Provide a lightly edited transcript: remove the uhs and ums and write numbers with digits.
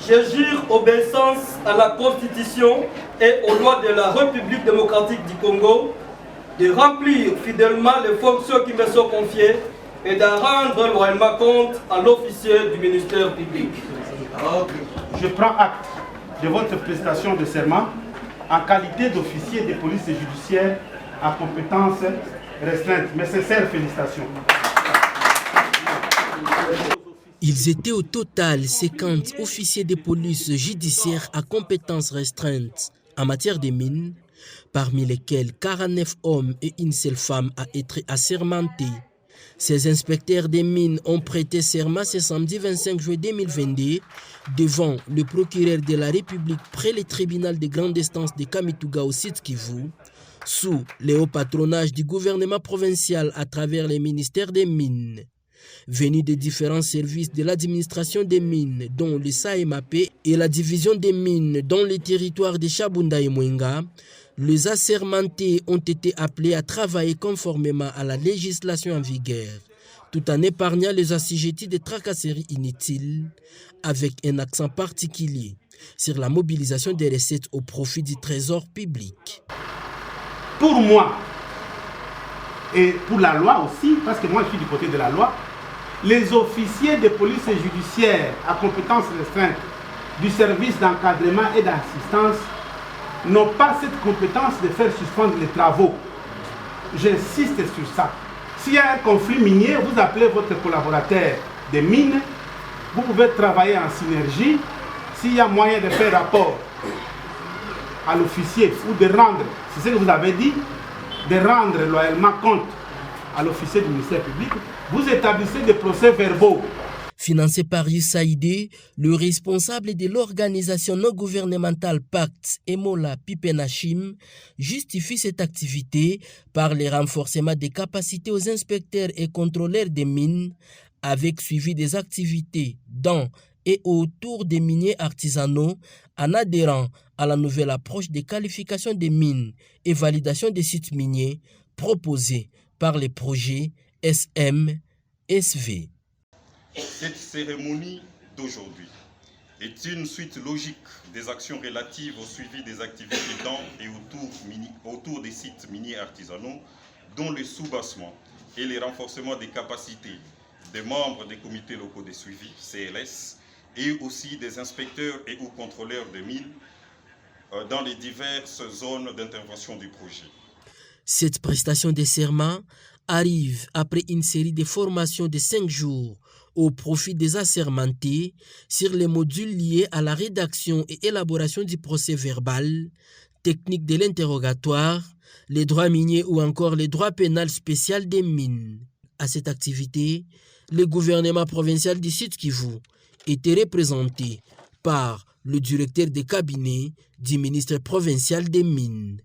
Je jure obéissance à la Constitution et aux lois de la République démocratique du Congo, de remplir fidèlement les fonctions qui me sont confiées et de rendre loyalement compte à l'officier du ministère public. Je prends acte de votre prestation de serment en qualité d'officier de police judiciaire à compétence restreinte. Mes sincères félicitations. Ils étaient au total 50 officiers de police judiciaire à compétence restreinte en matière de mines, parmi lesquels 49 hommes et une seule femme a été assermentés. Ces inspecteurs des mines ont prêté serment ce samedi 25 juillet 2022 devant le procureur de la République près le tribunal de grande instance de Kamituga au Sud Kivu, sous le haut patronage du gouvernement provincial à travers les ministères des mines. Venus de différents services de l'administration des mines, dont le SAEMAP et la division des mines dans les territoires de Chabunda et Mwenga, les assermentés ont été appelés à travailler conformément à la législation en vigueur, tout en épargnant les assujettis de tracasseries inutiles, avec un accent particulier sur la mobilisation des recettes au profit du trésor public. Pour moi, et pour la loi aussi, parce que moi je suis du côté de la loi, les officiers de police judiciaire à compétence restreinte du service d'encadrement et d'assistance n'ont pas cette compétence de faire suspendre les travaux. J'insiste sur ça. S'il y a un conflit minier, vous appelez votre collaborateur des mines, vous pouvez travailler en synergie. S'il y a moyen de faire rapport à l'officier ou de rendre, c'est ce que vous avez dit, de rendre loyalement compte à l'officier du ministère public, vous établissez des procès-verbaux. Financé par USAID, le responsable de l'organisation non gouvernementale Pacte Emola Pipenachim justifie cette activité par le renforcement des capacités aux inspecteurs et contrôleurs des mines, avec suivi des activités dans et autour des miniers artisanaux en adhérant à la nouvelle approche de qualification des mines et validation des sites miniers proposée par les projets SM-SV. Cette cérémonie d'aujourd'hui est une suite logique des actions relatives au suivi des activités dans et autour des sites miniers artisanaux, dont le soubassement et le renforcement des capacités des membres des comités locaux de suivi, CLS, et aussi des inspecteurs et ou contrôleurs de mines dans les diverses zones d'intervention du projet. Cette prestation de serment arrive après une série de formations de 5 jours au profit des assermentés sur les modules liés à la rédaction et élaboration du procès verbal, technique de l'interrogatoire, les droits miniers ou encore les droits pénals spéciaux des mines. À cette activité, le gouvernement provincial du Sud Kivu était représenté par le directeur de cabinet du ministre provincial des mines.